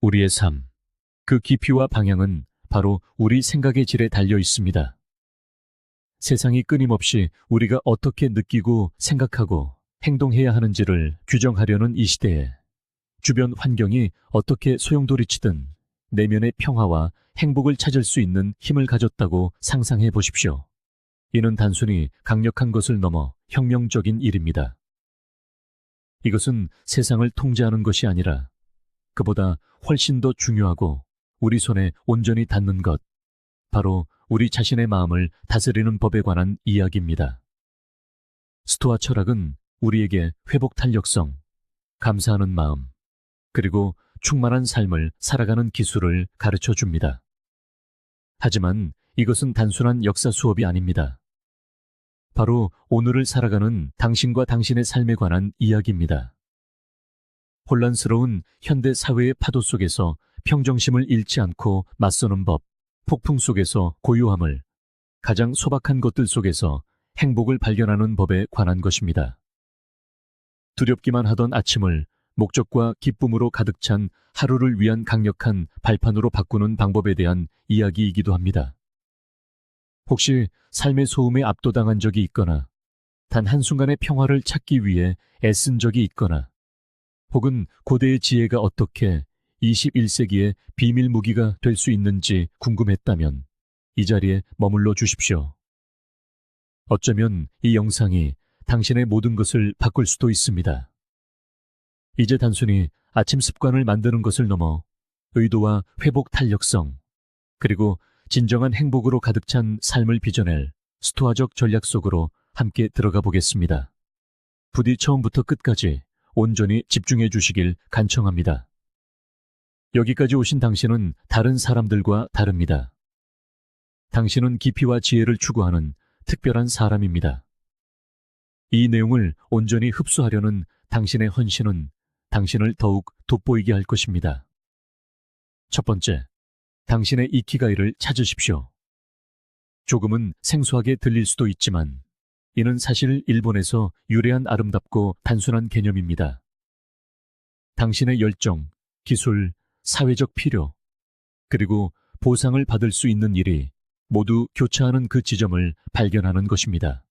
우리의 삶, 그 깊이와 방향은 바로 우리 생각의 질에 달려 있습니다. 세상이 끊임없이 우리가 어떻게 느끼고 생각하고 행동해야 하는지를 규정하려는 이 시대에 주변 환경이 어떻게 소용돌이치든 내면의 평화와 행복을 찾을 수 있는 힘을 가졌다고 상상해 보십시오. 이는 단순히 강력한 것을 넘어 혁명적인 일입니다. 이것은 세상을 통제하는 것이 아니라 그보다 훨씬 더 중요하고 우리 손에 온전히 닿는 것, 바로 우리 자신의 마음을 다스리는 법에 관한 이야기입니다. 스토아 철학은 우리에게 회복 탄력성, 감사하는 마음, 그리고 충만한 삶을 살아가는 기술을 가르쳐 줍니다. 하지만 이것은 단순한 역사 수업이 아닙니다. 바로 오늘을 살아가는 당신과 당신의 삶에 관한 이야기입니다. 혼란스러운 현대 사회의 파도 속에서 평정심을 잃지 않고 맞서는 법, 폭풍 속에서 고요함을, 가장 소박한 것들 속에서 행복을 발견하는 법에 관한 것입니다. 두렵기만 하던 아침을 목적과 기쁨으로 가득 찬 하루를 위한 강력한 발판으로 바꾸는 방법에 대한 이야기이기도 합니다. 혹시 삶의 소음에 압도당한 적이 있거나 단 한순간의 평화를 찾기 위해 애쓴 적이 있거나 혹은 고대의 지혜가 어떻게 21세기의 비밀 무기가 될 수 있는지 궁금했다면 이 자리에 머물러 주십시오. 어쩌면 이 영상이 당신의 모든 것을 바꿀 수도 있습니다. 이제 단순히 아침 습관을 만드는 것을 넘어 의도와 회복 탄력성, 그리고 진정한 행복으로 가득 찬 삶을 빚어낼 스토아적 전략 속으로 함께 들어가 보겠습니다. 부디 처음부터 끝까지 온전히 집중해 주시길 간청합니다. 여기까지 오신 당신은 다른 사람들과 다릅니다. 당신은 깊이와 지혜를 추구하는 특별한 사람입니다. 이 내용을 온전히 흡수하려는 당신의 헌신은 당신을 더욱 돋보이게 할 것입니다. 첫 번째, 당신의 이키가이를 찾으십시오. 조금은 생소하게 들릴 수도 있지만 이는 사실 일본에서 유래한 아름답고 단순한 개념입니다. 당신의 열정, 기술, 사회적 필요, 그리고 보상을 받을 수 있는 일이 모두 교차하는 그 지점을 발견하는 것입니다.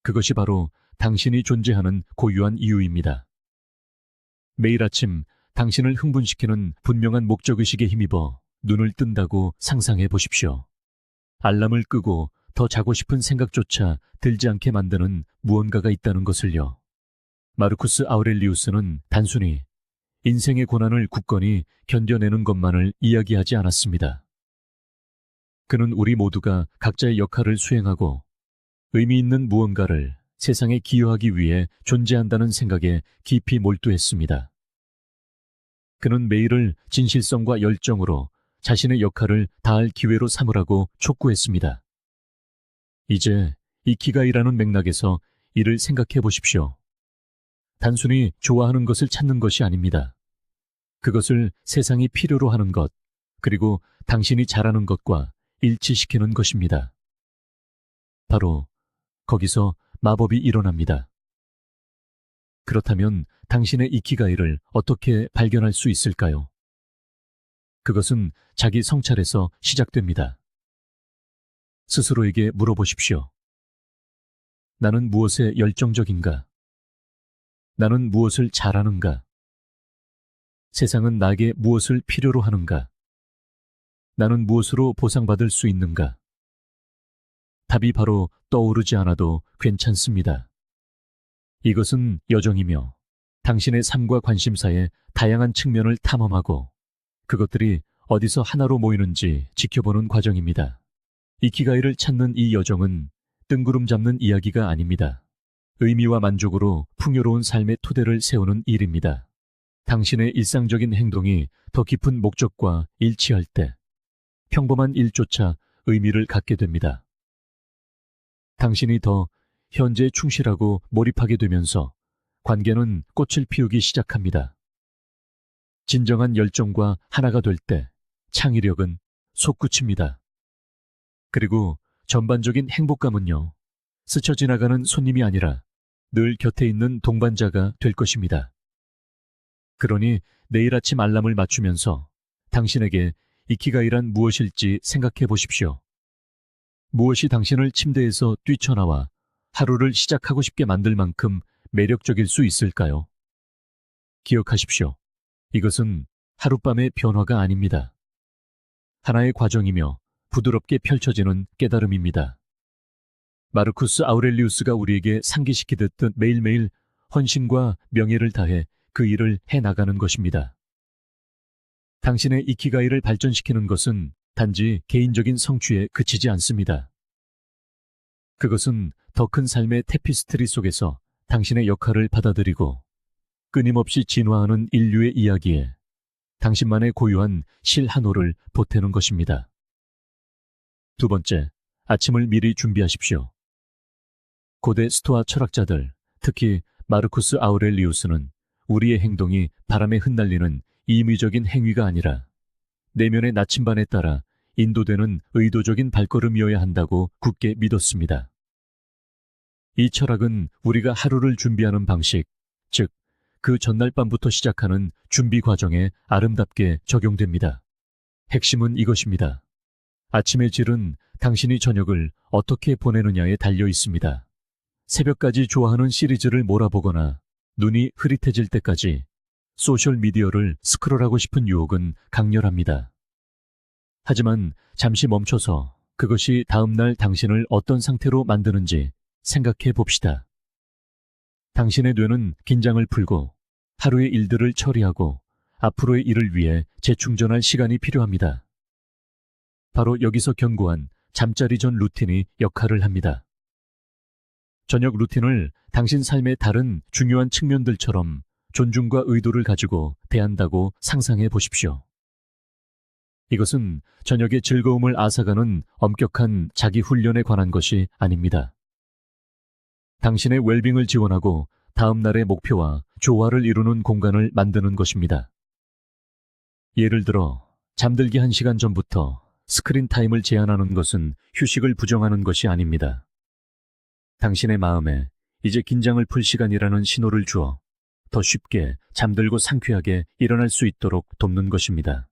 그것이 바로 당신이 존재하는 고유한 이유입니다. 매일 아침 당신을 흥분시키는 분명한 목적의식에 힘입어 눈을 뜬다고 상상해 보십시오. 알람을 끄고 더 자고 싶은 생각조차 들지 않게 만드는 무언가가 있다는 것을요. 마르쿠스 아우렐리우스는 단순히 인생의 고난을 굳건히 견뎌내는 것만을 이야기하지 않았습니다. 그는 우리 모두가 각자의 역할을 수행하고 의미 있는 무언가를 세상에 기여하기 위해 존재한다는 생각에 깊이 몰두했습니다. 그는 매일을 진실성과 열정으로 자신의 역할을 다할 기회로 삼으라고 촉구했습니다. 이제 이키가이라는 맥락에서 이를 생각해 보십시오. 단순히 좋아하는 것을 찾는 것이 아닙니다. 그것을 세상이 필요로 하는 것, 그리고 당신이 잘하는 것과 일치시키는 것입니다. 바로 거기서 마법이 일어납니다. 그렇다면 당신의 이키가이를 어떻게 발견할 수 있을까요? 그것은 자기 성찰에서 시작됩니다. 스스로에게 물어보십시오. 나는 무엇에 열정적인가? 나는 무엇을 잘하는가? 세상은 나에게 무엇을 필요로 하는가? 나는 무엇으로 보상받을 수 있는가? 답이 바로 떠오르지 않아도 괜찮습니다. 이것은 여정이며 당신의 삶과 관심사의 다양한 측면을 탐험하고 그것들이 어디서 하나로 모이는지 지켜보는 과정입니다. 이키가이를 찾는 이 여정은 뜬구름 잡는 이야기가 아닙니다. 의미와 만족으로 풍요로운 삶의 토대를 세우는 일입니다. 당신의 일상적인 행동이 더 깊은 목적과 일치할 때 평범한 일조차 의미를 갖게 됩니다. 당신이 더 현재에 충실하고 몰입하게 되면서 관계는 꽃을 피우기 시작합니다. 진정한 열정과 하나가 될 때 창의력은 솟구칩니다. 그리고 전반적인 행복감은요, 스쳐 지나가는 손님이 아니라 늘 곁에 있는 동반자가 될 것입니다. 그러니 내일 아침 알람을 맞추면서 당신에게 이키가이란 무엇일지 생각해 보십시오. 무엇이 당신을 침대에서 뛰쳐나와 하루를 시작하고 싶게 만들 만큼 매력적일 수 있을까요? 기억하십시오. 이것은 하룻밤의 변화가 아닙니다. 하나의 과정이며 부드럽게 펼쳐지는 깨달음입니다. 마르쿠스 아우렐리우스가 우리에게 상기시키듯 매일매일 헌신과 명예를 다해 그 일을 해나가는 것입니다. 당신의 이키가이를 발전시키는 것은 단지 개인적인 성취에 그치지 않습니다. 그것은 더 큰 삶의 테피스트리 속에서 당신의 역할을 받아들이고 끊임없이 진화하는 인류의 이야기에 당신만의 고유한 실 한 호를 보태는 것입니다. 두 번째, 아침을 미리 준비하십시오. 고대 스토아 철학자들, 특히 마르쿠스 아우렐리우스는 우리의 행동이 바람에 흩날리는 임의적인 행위가 아니라 내면의 나침반에 따라 인도되는 의도적인 발걸음이어야 한다고 굳게 믿었습니다. 이 철학은 우리가 하루를 준비하는 방식, 즉, 그 전날 밤부터 시작하는 준비 과정에 아름답게 적용됩니다. 핵심은 이것입니다. 아침의 질은 당신이 저녁을 어떻게 보내느냐에 달려 있습니다. 새벽까지 좋아하는 시리즈를 몰아보거나 눈이 흐릿해질 때까지 소셜미디어를 스크롤하고 싶은 유혹은 강렬합니다. 하지만 잠시 멈춰서 그것이 다음날 당신을 어떤 상태로 만드는지 생각해 봅시다. 당신의 뇌는 긴장을 풀고 하루의 일들을 처리하고 앞으로의 일을 위해 재충전할 시간이 필요합니다. 바로 여기서 견고한 잠자리 전 루틴이 역할을 합니다. 저녁 루틴을 당신 삶의 다른 중요한 측면들처럼 존중과 의도를 가지고 대한다고 상상해 보십시오. 이것은 저녁의 즐거움을 앗아가는 엄격한 자기 훈련에 관한 것이 아닙니다. 당신의 웰빙을 지원하고 다음 날의 목표와 조화를 이루는 공간을 만드는 것입니다. 예를 들어 잠들기 1시간 전부터 스크린 타임을 제한하는 것은 휴식을 부정하는 것이 아닙니다. 당신의 마음에 이제 긴장을 풀 시간이라는 신호를 주어 더 쉽게 잠들고 상쾌하게 일어날 수 있도록 돕는 것입니다.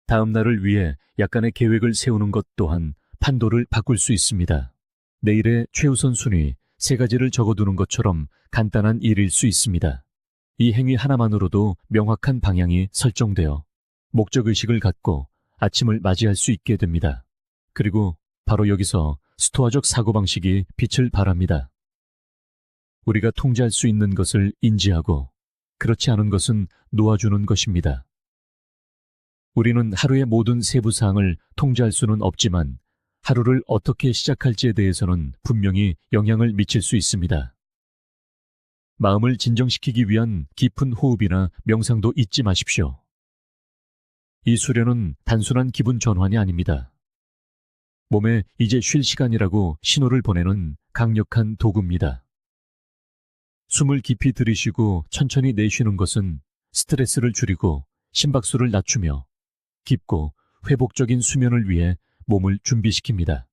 다음 날을 위해 약간의 계획을 세우는 것 또한 판도를 바꿀 수 있습니다. 내일의 최우선 순위 3가지를 적어두는 것처럼 간단한 일일 수 있습니다. 이 행위 하나만으로도 명확한 방향이 설정되어 목적의식을 갖고 아침을 맞이할 수 있게 됩니다. 그리고 바로 여기서 스토아적 사고방식이 빛을 발합니다. 우리가 통제할 수 있는 것을 인지하고 그렇지 않은 것은 놓아주는 것입니다. 우리는 하루의 모든 세부사항을 통제할 수는 없지만 하루를 어떻게 시작할지에 대해서는 분명히 영향을 미칠 수 있습니다. 마음을 진정시키기 위한 깊은 호흡이나 명상도 잊지 마십시오. 이 수련은 단순한 기분 전환이 아닙니다. 몸에 이제 쉴 시간이라고 신호를 보내는 강력한 도구입니다. 숨을 깊이 들이쉬고 천천히 내쉬는 것은 스트레스를 줄이고 심박수를 낮추며 깊고 회복적인 수면을 위해 몸을 준비시킵니다.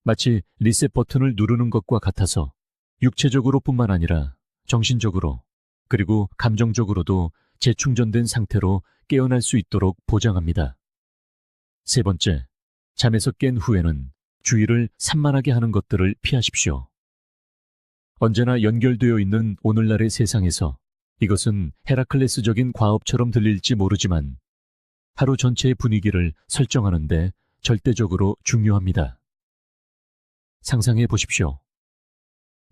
마치 리셋 버튼을 누르는 것과 같아서 육체적으로뿐만 아니라 정신적으로 그리고 감정적으로도 재충전된 상태로 깨어날 수 있도록 보장합니다. 세 번째, 잠에서 깬 후에는 주의를 산만하게 하는 것들을 피하십시오. 언제나 연결되어 있는 오늘날의 세상에서 이것은 헤라클레스적인 과업처럼 들릴지 모르지만 하루 전체의 분위기를 설정하는 데 절대적으로 중요합니다. 상상해 보십시오.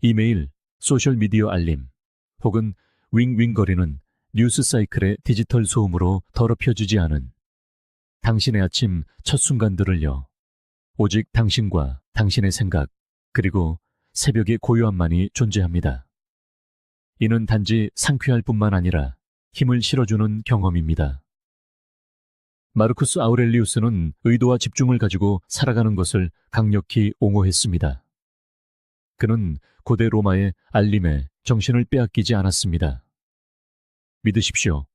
이메일, 소셜미디어 알림, 혹은 윙윙거리는 뉴스 사이클의 디지털 소음으로 더럽혀지지 않은 당신의 아침 첫 순간들을요. 오직 당신과 당신의 생각, 그리고 새벽의 고요함만이 존재합니다. 이는 단지 상쾌할 뿐만 아니라 힘을 실어주는 경험입니다. 마르쿠스 아우렐리우스는 의도와 집중을 가지고 살아가는 것을 강력히 옹호했습니다. 그는 고대 로마의 알림에 정신을 빼앗기지 않았습니다. 믿으십시오.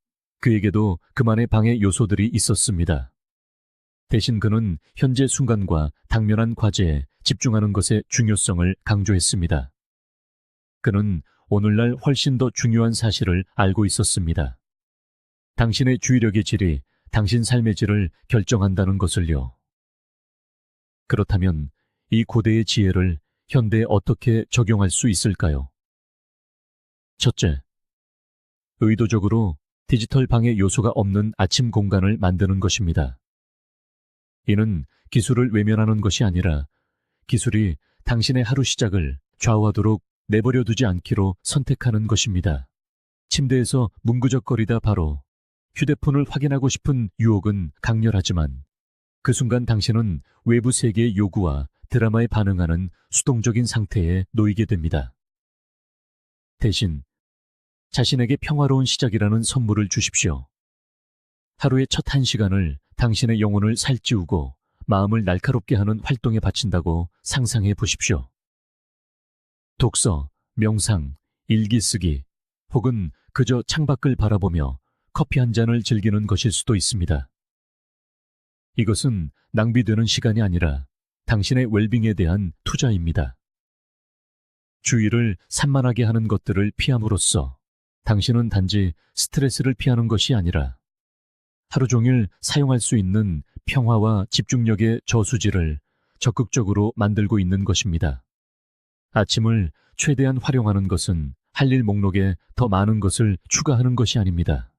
그에게도 그만의 방해 요소들이 있었습니다. 대신 그는 현재 순간과 당면한 과제에 집중하는 것의 중요성을 강조했습니다. 그는 오늘날 훨씬 더 중요한 사실을 알고 있었습니다. 당신의 주의력의 질이 당신 삶의 질을 결정한다는 것을요. 그렇다면 이 고대의 지혜를 현대에 어떻게 적용할 수 있을까요? 첫째, 의도적으로 디지털 방해 요소가 없는 아침 공간을 만드는 것입니다. 이는 기술을 외면하는 것이 아니라 기술이 당신의 하루 시작을 좌우하도록 내버려 두지 않기로 선택하는 것입니다. 침대에서 뭉구적거리다 바로 휴대폰을 확인하고 싶은 유혹은 강렬하지만 그 순간 당신은 외부 세계의 요구와 드라마에 반응하는 수동적인 상태에 놓이게 됩니다. 대신 자신에게 평화로운 시작이라는 선물을 주십시오. 하루의 첫 1시간을 당신의 영혼을 살찌우고 마음을 날카롭게 하는 활동에 바친다고 상상해 보십시오. 독서, 명상, 일기 쓰기, 혹은 그저 창밖을 바라보며 커피 한 잔을 즐기는 것일 수도 있습니다. 이것은 낭비되는 시간이 아니라 당신의 웰빙에 대한 투자입니다. 주의를 산만하게 하는 것들을 피함으로써 당신은 단지 스트레스를 피하는 것이 아니라 하루 종일 사용할 수 있는 평화와 집중력의 저수지를 적극적으로 만들고 있는 것입니다. 아침을 최대한 활용하는 것은 할 일 목록에 더 많은 것을 추가하는 것이 아닙니다.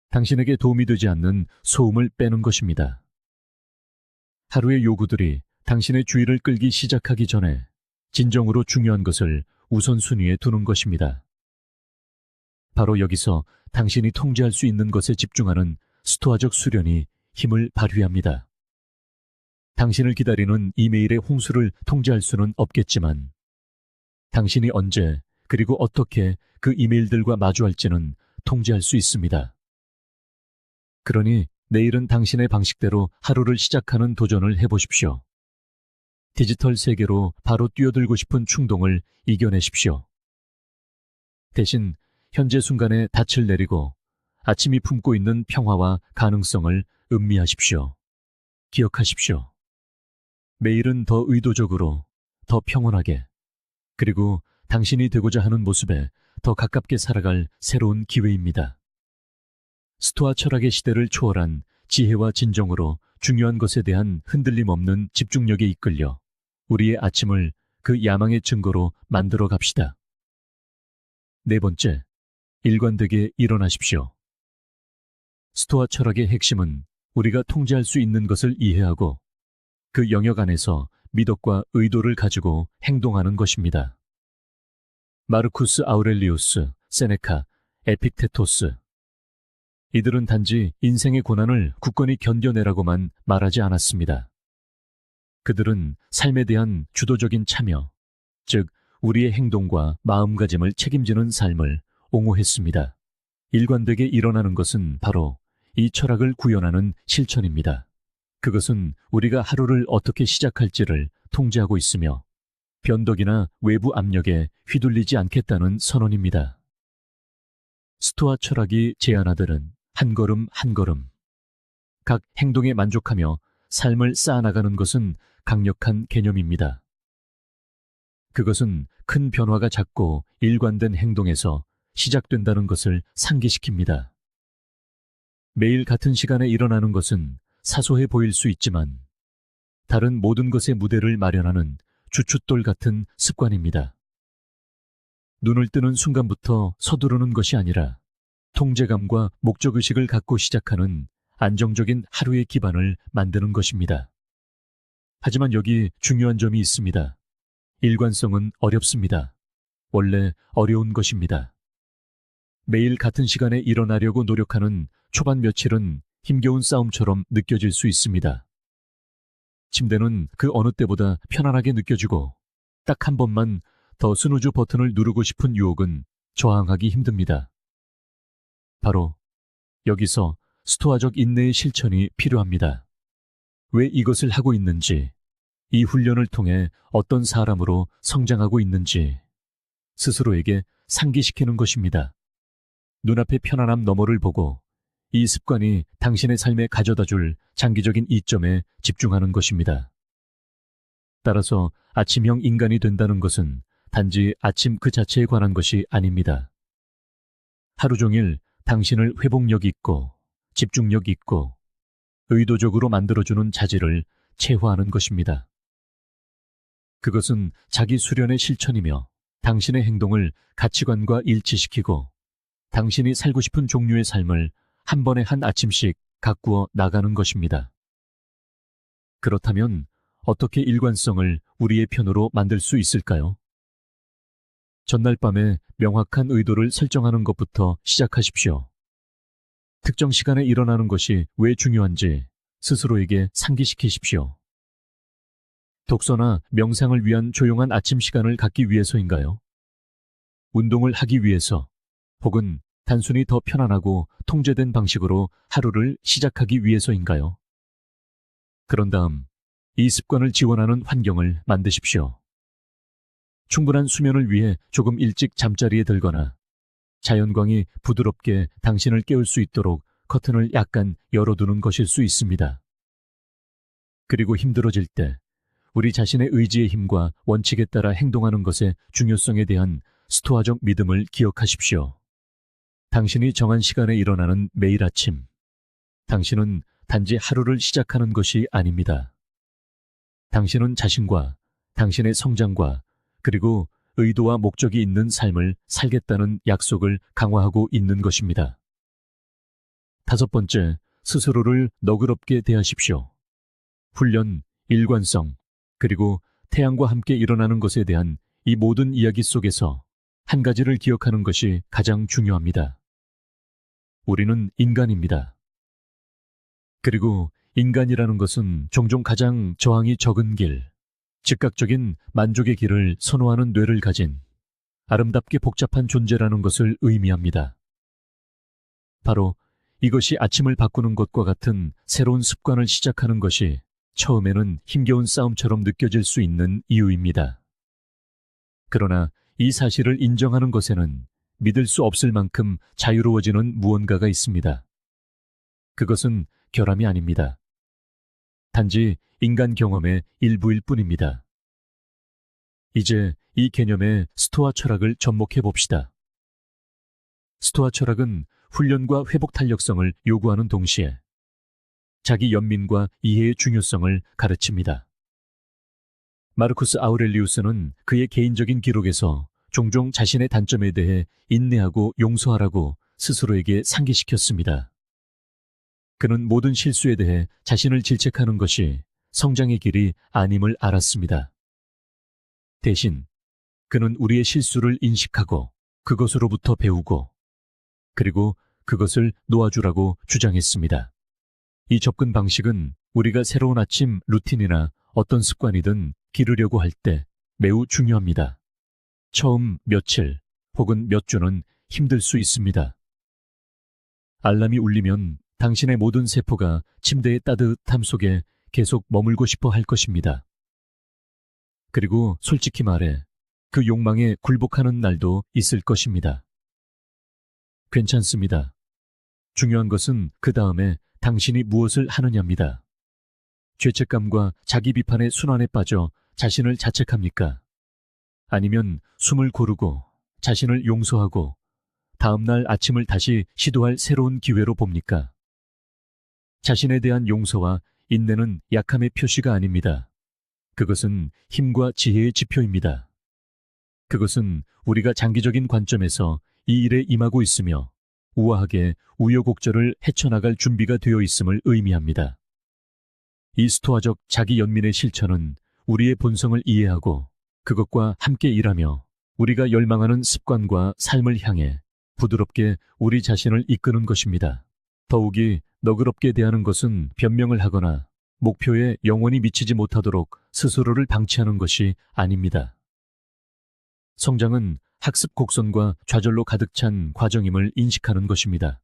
당신에게 도움이 되지 않는 소음을 빼는 것입니다. 하루의 요구들이 당신의 주의를 끌기 시작하기 전에 진정으로 중요한 것을 우선순위에 두는 것입니다. 바로 여기서 당신이 통제할 수 있는 것에 집중하는 스토아적 수련이 힘을 발휘합니다. 당신을 기다리는 이메일의 홍수를 통제할 수는 없겠지만 당신이 언제 그리고 어떻게 그 이메일들과 마주할지는 통제할 수 있습니다. 그러니 내일은 당신의 방식대로 하루를 시작하는 도전을 해보십시오. 디지털 세계로 바로 뛰어들고 싶은 충동을 이겨내십시오. 대신 현재 순간에 닻을 내리고 아침이 품고 있는 평화와 가능성을 음미하십시오. 기억하십시오. 매일은 더 의도적으로, 더 평온하게, 그리고 당신이 되고자 하는 모습에 더 가깝게 살아갈 새로운 기회입니다. 스토아 철학의 시대를 초월한 지혜와 진정으로 중요한 것에 대한 흔들림 없는 집중력에 이끌려 우리의 아침을 그 야망의 증거로 만들어 갑시다. 네 번째, 일관되게 일어나십시오. 스토아 철학의 핵심은 우리가 통제할 수 있는 것을 이해하고 그 영역 안에서 미덕과 의도를 가지고 행동하는 것입니다. 마르쿠스 아우렐리우스, 세네카, 에픽테토스, 이들은 단지 인생의 고난을 굳건히 견뎌내라고만 말하지 않았습니다. 그들은 삶에 대한 주도적인 참여, 즉 우리의 행동과 마음가짐을 책임지는 삶을 옹호했습니다. 일관되게 일어나는 것은 바로 이 철학을 구현하는 실천입니다. 그것은 우리가 하루를 어떻게 시작할지를 통제하고 있으며 변덕이나 외부 압력에 휘둘리지 않겠다는 선언입니다. 스토아 철학이 제안하들은 한 걸음 한 걸음, 각 행동에 만족하며 삶을 쌓아나가는 것은 강력한 개념입니다. 그것은 큰 변화가 작고 일관된 행동에서 시작된다는 것을 상기시킵니다. 매일 같은 시간에 일어나는 것은 사소해 보일 수 있지만 다른 모든 것의 무대를 마련하는 주춧돌 같은 습관입니다. 눈을 뜨는 순간부터 서두르는 것이 아니라 통제감과 목적의식을 갖고 시작하는 안정적인 하루의 기반을 만드는 것입니다. 하지만 여기 중요한 점이 있습니다. 일관성은 어렵습니다. 원래 어려운 것입니다. 매일 같은 시간에 일어나려고 노력하는 초반 며칠은 힘겨운 싸움처럼 느껴질 수 있습니다. 침대는 그 어느 때보다 편안하게 느껴지고 딱 한 번만 더 스누즈 버튼을 누르고 싶은 유혹은 저항하기 힘듭니다. 바로 여기서 스토아적 인내의 실천이 필요합니다. 왜 이것을 하고 있는지, 이 훈련을 통해 어떤 사람으로 성장하고 있는지 스스로에게 상기시키는 것입니다. 눈앞의 편안함 너머를 보고 이 습관이 당신의 삶에 가져다줄 장기적인 이점에 집중하는 것입니다. 따라서 아침형 인간이 된다는 것은 단지 아침 그 자체에 관한 것이 아닙니다. 하루 종일 당신을 회복력 있고 집중력 있고 의도적으로 만들어주는 자질을 체화하는 것입니다. 그것은 자기 수련의 실천이며 당신의 행동을 가치관과 일치시키고 당신이 살고 싶은 종류의 삶을 한 번에 한 아침씩 가꾸어 나가는 것입니다. 그렇다면 어떻게 일관성을 우리의 편으로 만들 수 있을까요? 전날 밤에 명확한 의도를 설정하는 것부터 시작하십시오. 특정 시간에 일어나는 것이 왜 중요한지 스스로에게 상기시키십시오. 독서나 명상을 위한 조용한 아침 시간을 갖기 위해서인가요? 운동을 하기 위해서, 혹은 단순히 더 편안하고 통제된 방식으로 하루를 시작하기 위해서인가요? 그런 다음 이 습관을 지원하는 환경을 만드십시오. 충분한 수면을 위해 조금 일찍 잠자리에 들거나 자연광이 부드럽게 당신을 깨울 수 있도록 커튼을 약간 열어두는 것일 수 있습니다. 그리고 힘들어질 때 우리 자신의 의지의 힘과 원칙에 따라 행동하는 것의 중요성에 대한 스토아적 믿음을 기억하십시오. 당신이 정한 시간에 일어나는 매일 아침, 당신은 단지 하루를 시작하는 것이 아닙니다. 당신은 자신과 당신의 성장과 그리고 의도와 목적이 있는 삶을 살겠다는 약속을 강화하고 있는 것입니다. 5번째, 스스로를 너그럽게 대하십시오. 훈련, 일관성, 그리고 태양과 함께 일어나는 것에 대한 이 모든 이야기 속에서 한 가지를 기억하는 것이 가장 중요합니다. 우리는 인간입니다. 그리고 인간이라는 것은 종종 가장 저항이 적은 길, 즉각적인 만족의 길을 선호하는 뇌를 가진 아름답게 복잡한 존재라는 것을 의미합니다. 바로 이것이 아침을 바꾸는 것과 같은 새로운 습관을 시작하는 것이 처음에는 힘겨운 싸움처럼 느껴질 수 있는 이유입니다. 그러나 이 사실을 인정하는 것에는 믿을 수 없을 만큼 자유로워지는 무언가가 있습니다. 그것은 결함이 아닙니다. 단지 인간 경험의 일부일 뿐입니다. 이제 이 개념의 스토아 철학을 접목해 봅시다. 스토아 철학은 훈련과 회복 탄력성을 요구하는 동시에 자기 연민과 이해의 중요성을 가르칩니다. 마르쿠스 아우렐리우스는 그의 개인적인 기록에서 종종 자신의 단점에 대해 인내하고 용서하라고 스스로에게 상기시켰습니다. 그는 모든 실수에 대해 자신을 질책하는 것이 성장의 길이 아님을 알았습니다. 대신 그는 우리의 실수를 인식하고 그것으로부터 배우고 그리고 그것을 놓아주라고 주장했습니다. 이 접근 방식은 우리가 새로운 아침 루틴이나 어떤 습관이든 기르려고 할 때 매우 중요합니다. 처음 며칠 혹은 몇 주는 힘들 수 있습니다. 알람이 울리면 당신의 모든 세포가 침대의 따뜻함 속에 계속 머물고 싶어 할 것입니다. 그리고 솔직히 말해 그 욕망에 굴복하는 날도 있을 것입니다. 괜찮습니다. 중요한 것은 그 다음에 당신이 무엇을 하느냐입니다. 죄책감과 자기 비판의 순환에 빠져 자신을 자책합니까? 아니면 숨을 고르고 자신을 용서하고 다음날 아침을 다시 시도할 새로운 기회로 봅니까? 자신에 대한 용서와 인내는 약함의 표시가 아닙니다. 그것은 힘과 지혜의 지표입니다. 그것은 우리가 장기적인 관점에서 이 일에 임하고 있으며 우아하게 우여곡절을 헤쳐나갈 준비가 되어 있음을 의미합니다. 이 스토아적 자기 연민의 실천은 우리의 본성을 이해하고 그것과 함께 일하며 우리가 열망하는 습관과 삶을 향해 부드럽게 우리 자신을 이끄는 것입니다. 더욱이 너그럽게 대하는 것은 변명을 하거나 목표에 영원히 미치지 못하도록 스스로를 방치하는 것이 아닙니다. 성장은 학습 곡선과 좌절로 가득 찬 과정임을 인식하는 것입니다.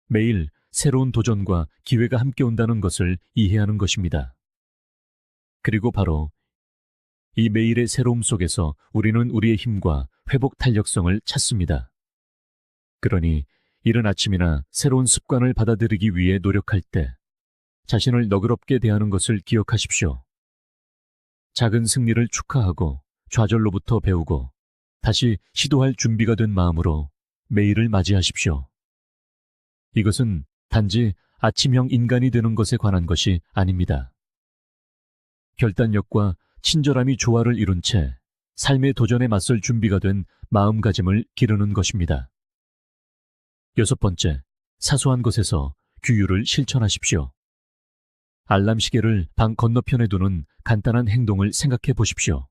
매일 새로운 도전과 기회가 함께 온다는 것을 이해하는 것입니다. 그리고 바로 이 매일의 새로움 속에서 우리는 우리의 힘과 회복 탄력성을 찾습니다. 그러니 이른 아침이나 새로운 습관을 받아들이기 위해 노력할 때 자신을 너그럽게 대하는 것을 기억하십시오. 작은 승리를 축하하고 좌절로부터 배우고 다시 시도할 준비가 된 마음으로 매일을 맞이하십시오. 이것은 단지 아침형 인간이 되는 것에 관한 것이 아닙니다. 결단력과 친절함이 조화를 이룬 채 삶의 도전에 맞설 준비가 된 마음가짐을 기르는 것입니다. 6번째, 사소한 것에서 규율을 실천하십시오. 알람 시계를 방 건너편에 두는 간단한 행동을 생각해 보십시오.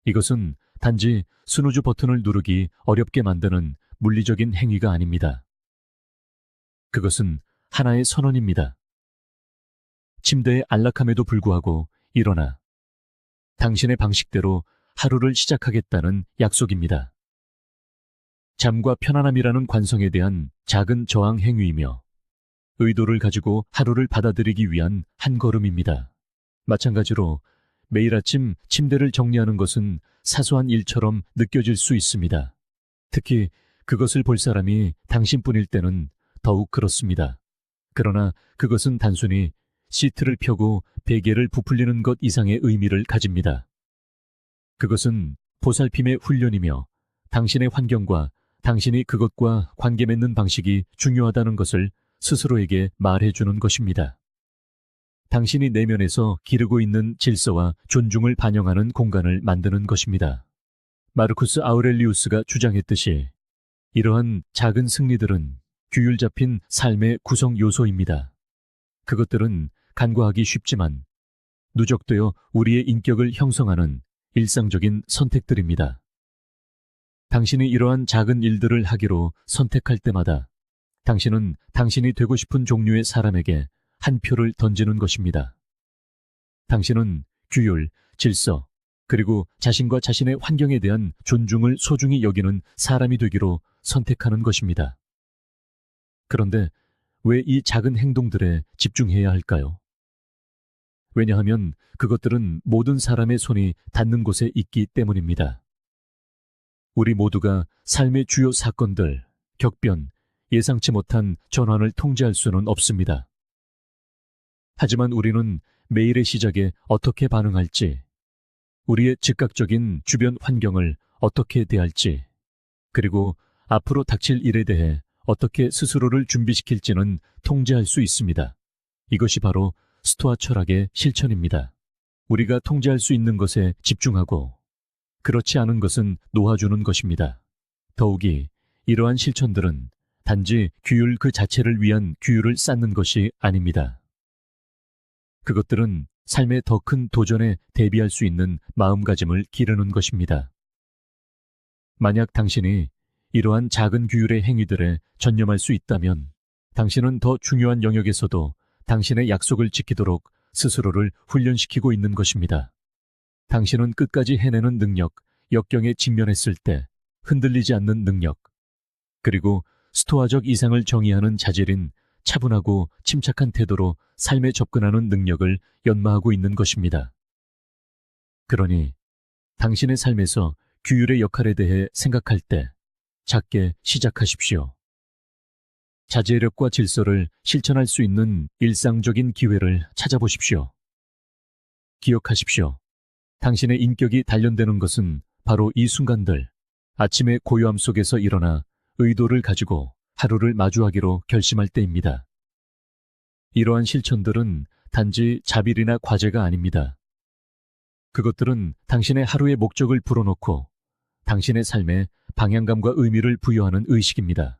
이것은 단지 스누즈 버튼을 누르기 어렵게 만드는 물리적인 행위가 아닙니다. 그것은 하나의 선언입니다. 침대에 안락함에도 불구하고 일어나 당신의 방식대로 하루를 시작하겠다는 약속입니다. 잠과 편안함이라는 관성에 대한 작은 저항 행위이며 의도를 가지고 하루를 받아들이기 위한 한 걸음입니다. 마찬가지로 매일 아침 침대를 정리하는 것은 사소한 일처럼 느껴질 수 있습니다. 특히 그것을 볼 사람이 당신뿐일 때는 더욱 그렇습니다. 그러나 그것은 단순히 시트를 펴고 베개를 부풀리는 것 이상의 의미를 가집니다. 그것은 보살핌의 훈련이며 당신의 환경과 당신이 그것과 관계 맺는 방식이 중요하다는 것을 스스로에게 말해주는 것입니다. 당신이 내면에서 기르고 있는 질서와 존중을 반영하는 공간을 만드는 것입니다. 마르쿠스 아우렐리우스가 주장했듯이 이러한 작은 승리들은 규율 잡힌 삶의 구성 요소입니다. 그것들은 간과하기 쉽지만 누적되어 우리의 인격을 형성하는 일상적인 선택들입니다. 당신이 이러한 작은 일들을 하기로 선택할 때마다 당신은 당신이 되고 싶은 종류의 사람에게 한 표를 던지는 것입니다. 당신은 규율, 질서, 그리고 자신과 자신의 환경에 대한 존중을 소중히 여기는 사람이 되기로 선택하는 것입니다. 그런데 왜 이 작은 행동들에 집중해야 할까요? 왜냐하면 그것들은 모든 사람의 손이 닿는 곳에 있기 때문입니다. 우리 모두가 삶의 주요 사건들, 격변, 예상치 못한 전환을 통제할 수는 없습니다. 하지만 우리는 매일의 시작에 어떻게 반응할지, 우리의 즉각적인 주변 환경을 어떻게 대할지, 그리고 앞으로 닥칠 일에 대해 어떻게 스스로를 준비시킬지는 통제할 수 있습니다. 이것이 바로 스토아 철학의 실천입니다. 우리가 통제할 수 있는 것에 집중하고 그렇지 않은 것은 놓아주는 것입니다. 더욱이 이러한 실천들은 단지 규율 그 자체를 위한 규율을 쌓는 것이 아닙니다. 그것들은 삶의 더 큰 도전에 대비할 수 있는 마음가짐을 기르는 것입니다. 만약 당신이 이러한 작은 규율의 행위들에 전념할 수 있다면 당신은 더 중요한 영역에서도 당신의 약속을 지키도록 스스로를 훈련시키고 있는 것입니다. 당신은 끝까지 해내는 능력, 역경에 직면했을 때 흔들리지 않는 능력, 그리고 스토아적 이상을 정의하는 자질인 차분하고 침착한 태도로 삶에 접근하는 능력을 연마하고 있는 것입니다. 그러니 당신의 삶에서 규율의 역할에 대해 생각할 때 작게 시작하십시오. 자제력과 질서를 실천할 수 있는 일상적인 기회를 찾아보십시오. 기억하십시오. 당신의 인격이 단련되는 것은 바로 이 순간들, 아침의 고요함 속에서 일어나 의도를 가지고 하루를 마주하기로 결심할 때입니다. 이러한 실천들은 단지 자빌이나 과제가 아닙니다. 그것들은 당신의 하루의 목적을 불어넣고 당신의 삶에 방향감과 의미를 부여하는 의식입니다.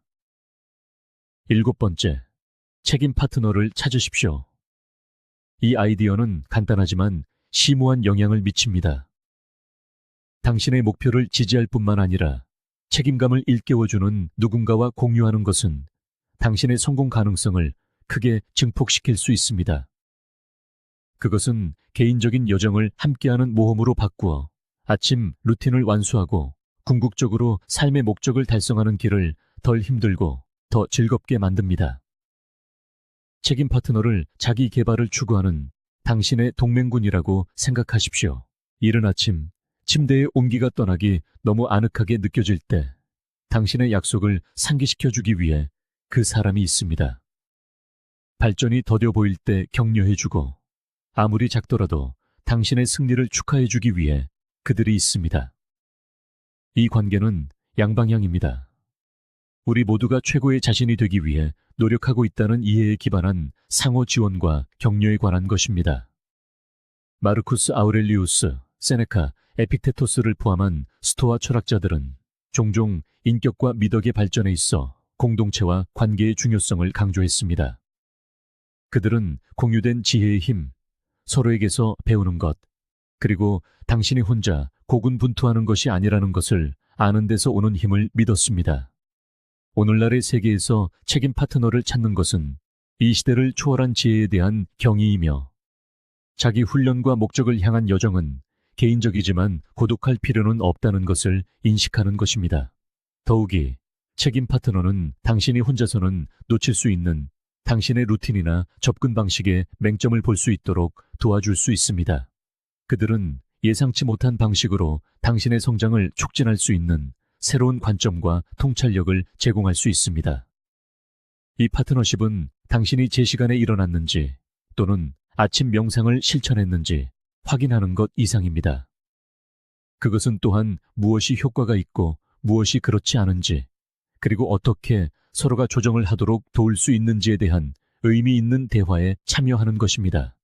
7번째, 책임 파트너를 찾으십시오. 이 아이디어는 간단하지만 심오한 영향을 미칩니다. 당신의 목표를 지지할 뿐만 아니라 책임감을 일깨워주는 누군가와 공유하는 것은 당신의 성공 가능성을 크게 증폭시킬 수 있습니다. 그것은 개인적인 여정을 함께하는 모험으로 바꾸어 아침 루틴을 완수하고 궁극적으로 삶의 목적을 달성하는 길을 덜 힘들고 더 즐겁게 만듭니다. 책임 파트너를 자기 개발을 추구하는 당신의 동맹군이라고 생각하십시오. 이른 아침 침대의 온기가 떠나기 너무 아늑하게 느껴질 때 당신의 약속을 상기시켜주기 위해 그 사람이 있습니다. 발전이 더뎌 보일 때 격려해주고 아무리 작더라도 당신의 승리를 축하해주기 위해 그들이 있습니다. 이 관계는 양방향입니다. 우리 모두가 최고의 자신이 되기 위해 노력하고 있다는 이해에 기반한 상호 지원과 격려에 관한 것입니다. 마르쿠스 아우렐리우스, 세네카, 에픽테토스를 포함한 스토아 철학자들은 종종 인격과 미덕의 발전에 있어 공동체와 관계의 중요성을 강조했습니다. 그들은 공유된 지혜의 힘, 서로에게서 배우는 것, 그리고 당신이 혼자 고군분투하는 것이 아니라는 것을 아는 데서 오는 힘을 믿었습니다. 오늘날의 세계에서 책임 파트너를 찾는 것은 이 시대를 초월한 지혜에 대한 경의이며, 자기 훈련과 목적을 향한 여정은 개인적이지만 고독할 필요는 없다는 것을 인식하는 것입니다. 더욱이 책임 파트너는 당신이 혼자서는 놓칠 수 있는 당신의 루틴이나 접근 방식에 맹점을 볼 수 있도록 도와줄 수 있습니다. 그들은 예상치 못한 방식으로 당신의 성장을 촉진할 수 있는 새로운 관점과 통찰력을 제공할 수 있습니다. 이 파트너십은 당신이 제 시간에 일어났는지 또는 아침 명상을 실천했는지 확인하는 것 이상입니다. 그것은 또한 무엇이 효과가 있고 무엇이 그렇지 않은지, 그리고 어떻게 서로가 조정을 하도록 도울 수 있는지에 대한 의미 있는 대화에 참여하는 것입니다.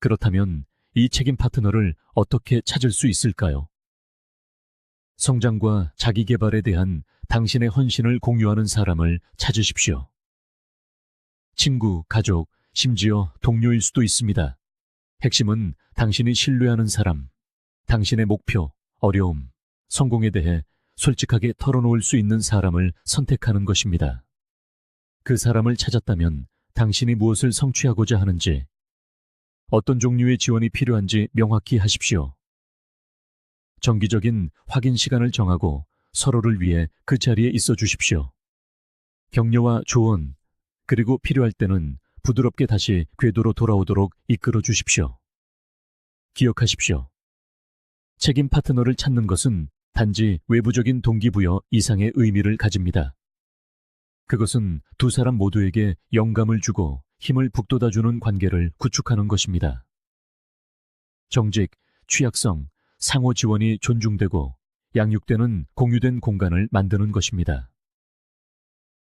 그렇다면 이 책임 파트너를 어떻게 찾을 수 있을까요? 성장과 자기 개발에 대한 당신의 헌신을 공유하는 사람을 찾으십시오. 친구, 가족, 심지어 동료일 수도 있습니다. 핵심은 당신이 신뢰하는 사람, 당신의 목표, 어려움, 성공에 대해 솔직하게 털어놓을 수 있는 사람을 선택하는 것입니다. 그 사람을 찾았다면 당신이 무엇을 성취하고자 하는지, 어떤 종류의 지원이 필요한지 명확히 하십시오. 정기적인 확인 시간을 정하고 서로를 위해 그 자리에 있어 주십시오. 격려와 조언, 그리고 필요할 때는 부드럽게 다시 궤도로 돌아오도록 이끌어 주십시오. 기억하십시오. 책임 파트너를 찾는 것은 단지 외부적인 동기부여 이상의 의미를 가집니다. 그것은 두 사람 모두에게 영감을 주고 힘을 북돋아주는 관계를 구축하는 것입니다. 정직, 취약성, 상호 지원이 존중되고 양육되는 공유된 공간을 만드는 것입니다.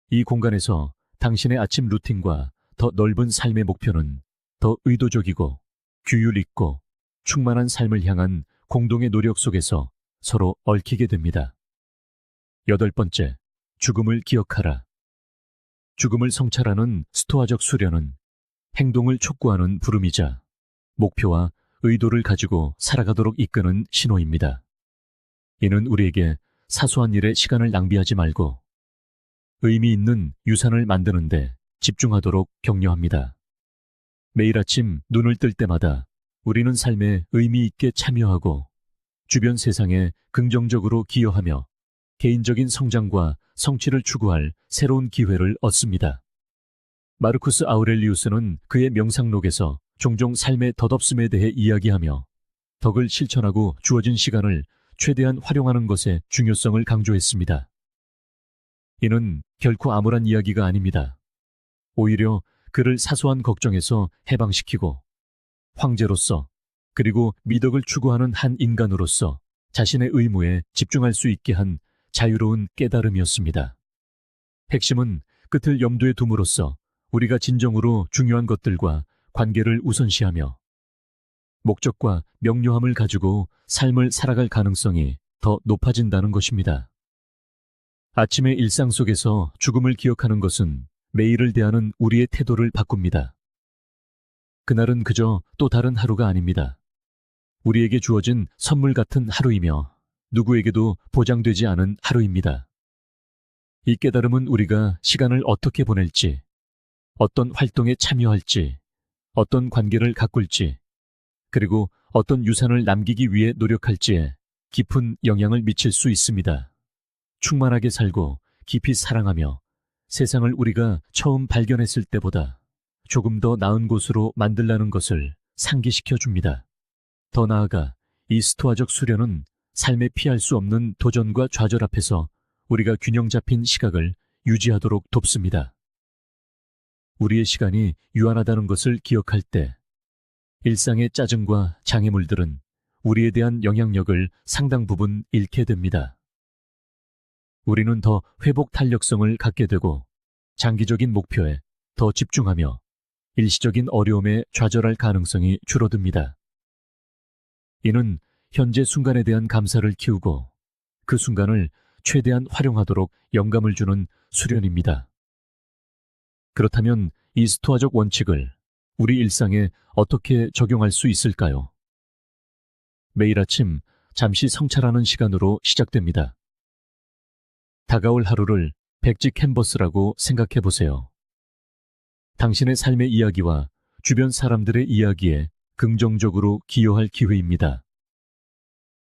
이 공간에서 당신의 아침 루틴과 더 넓은 삶의 목표는 더 의도적이고 규율 있고 충만한 삶을 향한 공동의 노력 속에서 서로 얽히게 됩니다. 8번째, 죽음을 기억하라. 죽음을 성찰하는 스토아적 수련은 행동을 촉구하는 부름이자 목표와 의도를 가지고 살아가도록 이끄는 신호입니다. 이는 우리에게 사소한 일에 시간을 낭비하지 말고 의미 있는 유산을 만드는데 집중하도록 격려합니다. 매일 아침 눈을 뜰 때마다 우리는 삶에 의미 있게 참여하고 주변 세상에 긍정적으로 기여하며 개인적인 성장과 성취를 추구할 새로운 기회를 얻습니다. 마르쿠스 아우렐리우스는 그의 명상록에서 종종 삶의 덧없음에 대해 이야기하며 덕을 실천하고 주어진 시간을 최대한 활용하는 것의 중요성을 강조했습니다. 이는 결코 암울한 이야기가 아닙니다. 오히려 그를 사소한 걱정에서 해방시키고 황제로서 그리고 미덕을 추구하는 한 인간으로서 자신의 의무에 집중할 수 있게 한 자유로운 깨달음이었습니다. 핵심은 끝을 염두에 둠으로써 우리가 진정으로 중요한 것들과 관계를 우선시하며 목적과 명료함을 가지고 삶을 살아갈 가능성이 더 높아진다는 것입니다. 아침의 일상 속에서 죽음을 기억하는 것은 매일을 대하는 우리의 태도를 바꿉니다. 그날은 그저 또 다른 하루가 아닙니다. 우리에게 주어진 선물 같은 하루이며 누구에게도 보장되지 않은 하루입니다. 이 깨달음은 우리가 시간을 어떻게 보낼지, 어떤 활동에 참여할지, 어떤 관계를 가꿀지, 그리고 어떤 유산을 남기기 위해 노력할지에 깊은 영향을 미칠 수 있습니다. 충만하게 살고 깊이 사랑하며 세상을 우리가 처음 발견했을 때보다 조금 더 나은 곳으로 만들라는 것을 상기시켜 줍니다. 더 나아가 이 스토아적 수련은 삶에 피할 수 없는 도전과 좌절 앞에서 우리가 균형 잡힌 시각을 유지하도록 돕습니다. 우리의 시간이 유한하다는 것을 기억할 때 일상의 짜증과 장애물들은 우리에 대한 영향력을 상당 부분 잃게 됩니다. 우리는 더 회복 탄력성을 갖게 되고 장기적인 목표에 더 집중하며 일시적인 어려움에 좌절할 가능성이 줄어듭니다. 이는 현재 순간에 대한 감사를 키우고 그 순간을 최대한 활용하도록 영감을 주는 수련입니다. 그렇다면 이 스토아적 원칙을 우리 일상에 어떻게 적용할 수 있을까요? 매일 아침 잠시 성찰하는 시간으로 시작됩니다. 다가올 하루를 백지 캔버스라고 생각해 보세요. 당신의 삶의 이야기와 주변 사람들의 이야기에 긍정적으로 기여할 기회입니다.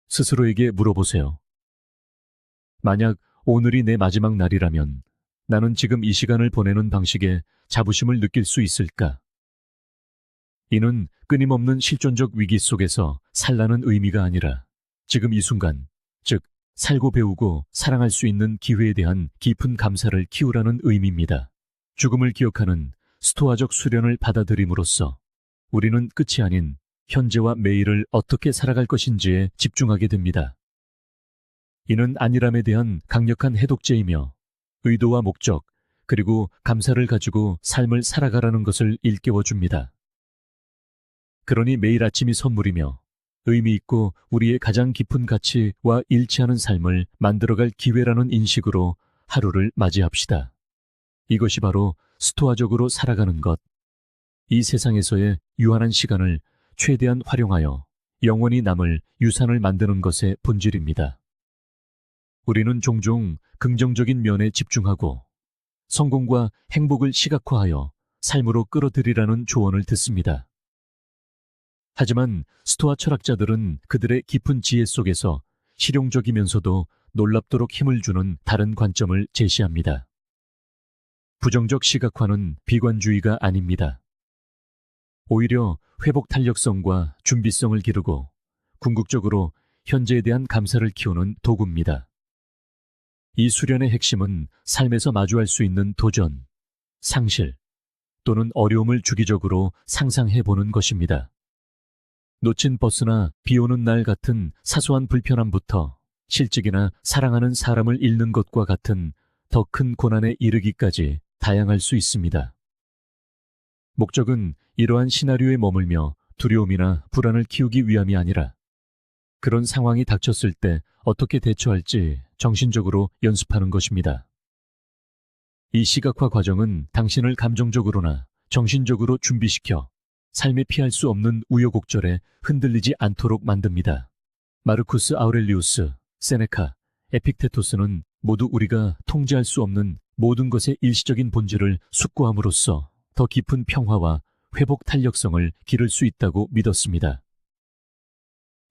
스스로에게 물어보세요. 만약 오늘이 내 마지막 날이라면 나는 지금 이 시간을 보내는 방식에 자부심을 느낄 수 있을까? 이는 끊임없는 실존적 위기 속에서 살라는 의미가 아니라 지금 이 순간, 즉 살고 배우고 사랑할 수 있는 기회에 대한 깊은 감사를 키우라는 의미입니다. 죽음을 기억하는 스토아적 수련을 받아들임으로써 우리는 끝이 아닌 현재와 매일을 어떻게 살아갈 것인지에 집중하게 됩니다. 이는 안일함에 대한 강력한 해독제이며 의도와 목적, 그리고 감사를 가지고 삶을 살아가라는 것을 일깨워줍니다. 그러니 매일 아침이 선물이며 의미 있고 우리의 가장 깊은 가치와 일치하는 삶을 만들어갈 기회라는 인식으로 하루를 맞이합시다. 이것이 바로 스토아적으로 살아가는 것, 이 세상에서의 유한한 시간을 최대한 활용하여 영원히 남을 유산을 만드는 것의 본질입니다. 우리는 종종 긍정적인 면에 집중하고 성공과 행복을 시각화하여 삶으로 끌어들이라는 조언을 듣습니다. 하지만 스토아 철학자들은 그들의 깊은 지혜 속에서 실용적이면서도 놀랍도록 힘을 주는 다른 관점을 제시합니다. 부정적 시각화는 비관주의가 아닙니다. 오히려 회복 탄력성과 준비성을 기르고 궁극적으로 현재에 대한 감사를 키우는 도구입니다. 이 수련의 핵심은 삶에서 마주할 수 있는 도전, 상실 또는 어려움을 주기적으로 상상해보는 것입니다. 놓친 버스나 비 오는 날 같은 사소한 불편함부터 실직이나 사랑하는 사람을 잃는 것과 같은 더 큰 고난에 이르기까지 다양할 수 있습니다. 목적은 이러한 시나리오에 머물며 두려움이나 불안을 키우기 위함이 아니라 그런 상황이 닥쳤을 때 어떻게 대처할지 정신적으로 연습하는 것입니다. 이 시각화 과정은 당신을 감정적으로나 정신적으로 준비시켜 삶에 피할 수 없는 우여곡절에 흔들리지 않도록 만듭니다. 마르쿠스 아우렐리우스, 세네카, 에픽테토스는 모두 우리가 통제할 수 없는 모든 것의 일시적인 본질을 숙고함으로써 더 깊은 평화와 회복 탄력성을 기를 수 있다고 믿었습니다.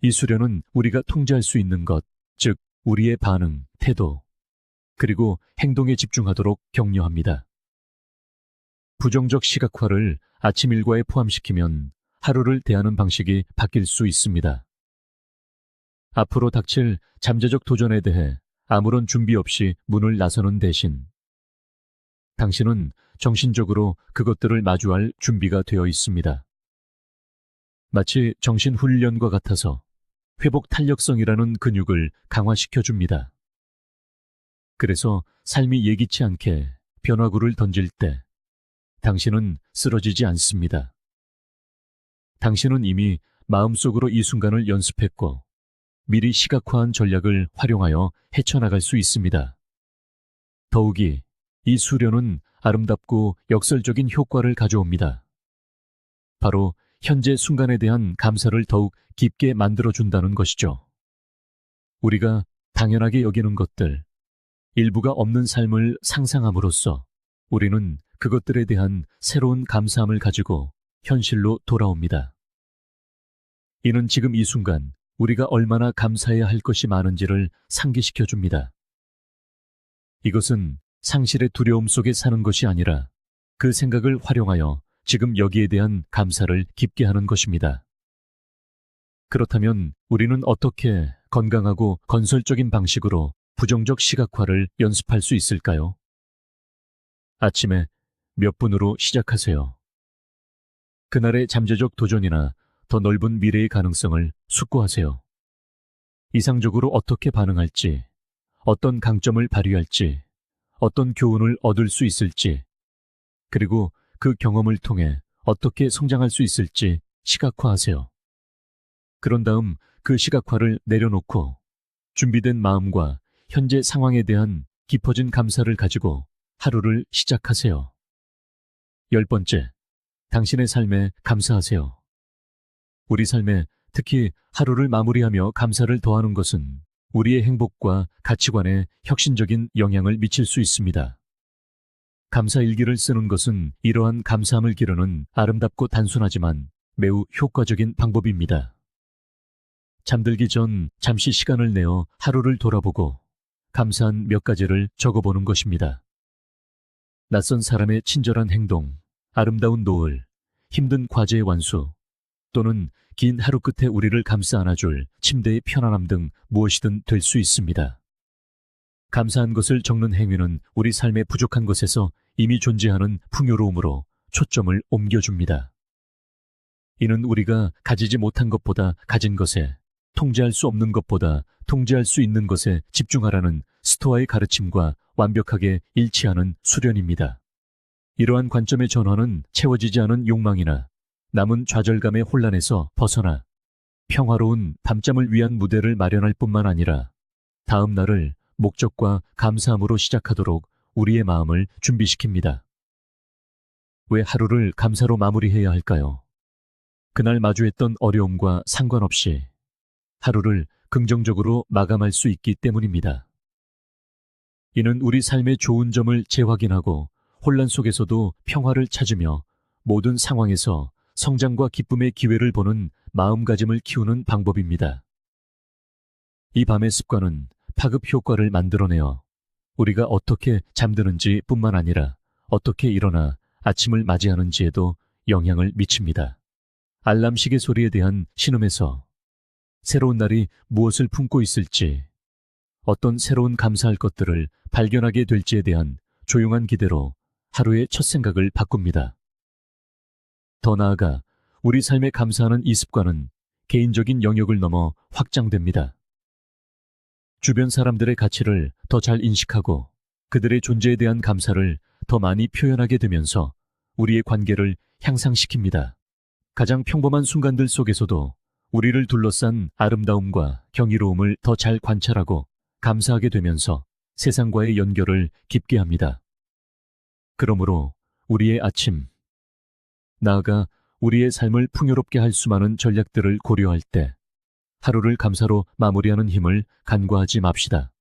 이 수련은 우리가 통제할 수 있는 것, 즉 우리의 반응, 태도, 그리고 행동에 집중하도록 격려합니다. 부정적 시각화를 아침 일과에 포함시키면 하루를 대하는 방식이 바뀔 수 있습니다. 앞으로 닥칠 잠재적 도전에 대해 아무런 준비 없이 문을 나서는 대신 당신은 정신적으로 그것들을 마주할 준비가 되어 있습니다. 마치 정신훈련과 같아서 회복 탄력성이라는 근육을 강화시켜줍니다. 그래서 삶이 예기치 않게 변화구를 던질 때 당신은 쓰러지지 않습니다. 당신은 이미 마음속으로 이 순간을 연습했고 미리 시각화한 전략을 활용하여 헤쳐나갈 수 있습니다. 더욱이 이 수련은 아름답고 역설적인 효과를 가져옵니다. 바로 현재 순간에 대한 감사를 더욱 깊게 만들어준다는 것이죠. 우리가 당연하게 여기는 것들, 일부가 없는 삶을 상상함으로써 우리는 그것들에 대한 새로운 감사함을 가지고 현실로 돌아옵니다. 이는 지금 이 순간 우리가 얼마나 감사해야 할 것이 많은지를 상기시켜 줍니다. 이것은 상실의 두려움 속에 사는 것이 아니라 그 생각을 활용하여 지금 여기에 대한 감사를 깊게 하는 것입니다. 그렇다면 우리는 어떻게 건강하고 건설적인 방식으로 부정적 시각화를 연습할 수 있을까요? 아침에 몇 분으로 시작하세요. 그날의 잠재적 도전이나 더 넓은 미래의 가능성을 숙고하세요. 이상적으로 어떻게 반응할지, 어떤 강점을 발휘할지, 어떤 교훈을 얻을 수 있을지, 그리고 그 경험을 통해 어떻게 성장할 수 있을지 시각화하세요. 그런 다음 그 시각화를 내려놓고 준비된 마음과 현재 상황에 대한 깊어진 감사를 가지고 하루를 시작하세요. 10번째, 당신의 삶에 감사하세요. 우리 삶에 특히 하루를 마무리하며 감사를 더하는 것은 우리의 행복과 가치관에 혁신적인 영향을 미칠 수 있습니다. 감사일기를 쓰는 것은 이러한 감사함을 기르는 아름답고 단순하지만 매우 효과적인 방법입니다. 잠들기 전 잠시 시간을 내어 하루를 돌아보고 감사한 몇 가지를 적어보는 것입니다. 낯선 사람의 친절한 행동, 아름다운 노을, 힘든 과제의 완수, 또는 긴 하루 끝에 우리를 감싸 안아줄 침대의 편안함 등 무엇이든 될 수 있습니다. 감사한 것을 적는 행위는 우리 삶의 부족한 것에서 이미 존재하는 풍요로움으로 초점을 옮겨줍니다. 이는 우리가 가지지 못한 것보다 가진 것에, 통제할 수 없는 것보다 통제할 수 있는 것에 집중하라는 스토아의 가르침과 완벽하게 일치하는 수련입니다. 이러한 관점의 전환은 채워지지 않은 욕망이나 남은 좌절감의 혼란에서 벗어나 평화로운 밤잠을 위한 무대를 마련할 뿐만 아니라 다음 날을 목적과 감사함으로 시작하도록 우리의 마음을 준비시킵니다. 왜 하루를 감사로 마무리해야 할까요? 그날 마주했던 어려움과 상관없이 하루를 긍정적으로 마감할 수 있기 때문입니다. 이는 우리 삶의 좋은 점을 재확인하고 혼란 속에서도 평화를 찾으며 모든 상황에서 성장과 기쁨의 기회를 보는 마음가짐을 키우는 방법입니다. 이 밤의 습관은 파급 효과를 만들어내어 우리가 어떻게 잠드는지 뿐만 아니라 어떻게 일어나 아침을 맞이하는지에도 영향을 미칩니다. 알람 시계 소리에 대한 신음에서 새로운 날이 무엇을 품고 있을지, 어떤 새로운 감사할 것들을 발견하게 될지에 대한 조용한 기대로 하루의 첫 생각을 바꿉니다. 더 나아가 우리 삶에 감사하는 이 습관은 개인적인 영역을 넘어 확장됩니다. 주변 사람들의 가치를 더 잘 인식하고 그들의 존재에 대한 감사를 더 많이 표현하게 되면서 우리의 관계를 향상시킵니다. 가장 평범한 순간들 속에서도 우리를 둘러싼 아름다움과 경이로움을 더 잘 관찰하고 감사하게 되면서 세상과의 연결을 깊게 합니다. 그러므로 우리의 아침, 나아가 우리의 삶을 풍요롭게 할 수많은 전략들을 고려할 때 하루를 감사로 마무리하는 힘을 간과하지 맙시다.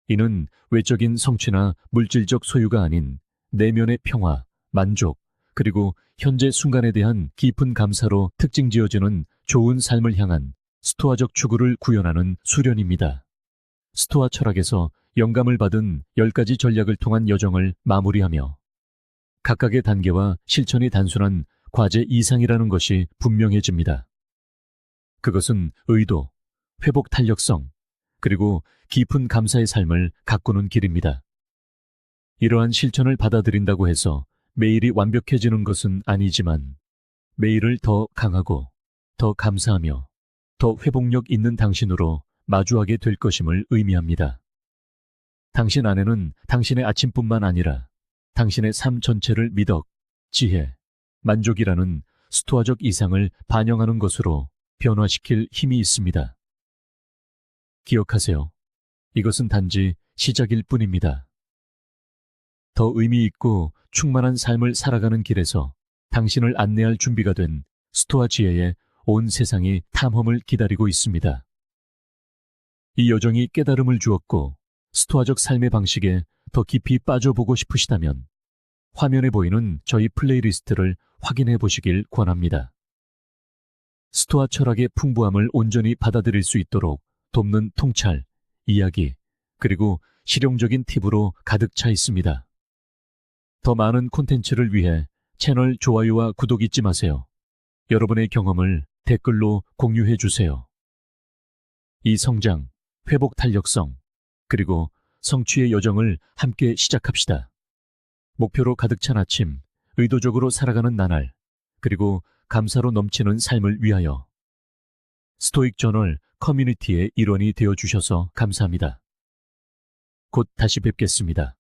이는 외적인 성취나 물질적 소유가 아닌 내면의 평화, 만족, 그리고 현재 순간에 대한 깊은 감사로 특징 지어지는 좋은 삶을 향한 스토아적 추구를 구현하는 수련입니다. 스토아 철학에서 영감을 받은 10가지 전략을 통한 여정을 마무리하며 각각의 단계와 실천이 단순한 과제 이상이라는 것이 분명해집니다. 그것은 의도, 회복 탄력성, 그리고 깊은 감사의 삶을 가꾸는 길입니다. 이러한 실천을 받아들인다고 해서 매일이 완벽해지는 것은 아니지만 매일을 더 강하고 더 감사하며 더 회복력 있는 당신으로 마주하게 될 것임을 의미합니다. 당신 안에는 당신의 아침뿐만 아니라 당신의 삶 전체를 미덕, 지혜, 만족이라는 스토아적 이상을 반영하는 것으로 변화시킬 힘이 있습니다. 기억하세요. 이것은 단지 시작일 뿐입니다. 더 의미 있고 충만한 삶을 살아가는 길에서 당신을 안내할 준비가 된 스토아 지혜에 온 세상이 탐험을 기다리고 있습니다. 이 여정이 깨달음을 주었고 스토아적 삶의 방식에 더 깊이 빠져보고 싶으시다면 화면에 보이는 저희 플레이리스트를 확인해 보시길 권합니다. 스토아 철학의 풍부함을 온전히 받아들일 수 있도록 돕는 통찰, 이야기, 그리고 실용적인 팁으로 가득 차 있습니다. 더 많은 콘텐츠를 위해 채널 좋아요와 구독 잊지 마세요. 여러분의 경험을 댓글로 공유해 주세요. 이 성장, 회복 탄력성, 그리고 성취의 여정을 함께 시작합시다. 목표로 가득 찬 아침, 의도적으로 살아가는 나날, 그리고 감사로 넘치는 삶을 위하여. 스토익 저널 커뮤니티의 일원이 되어 주셔서 감사합니다. 곧 다시 뵙겠습니다.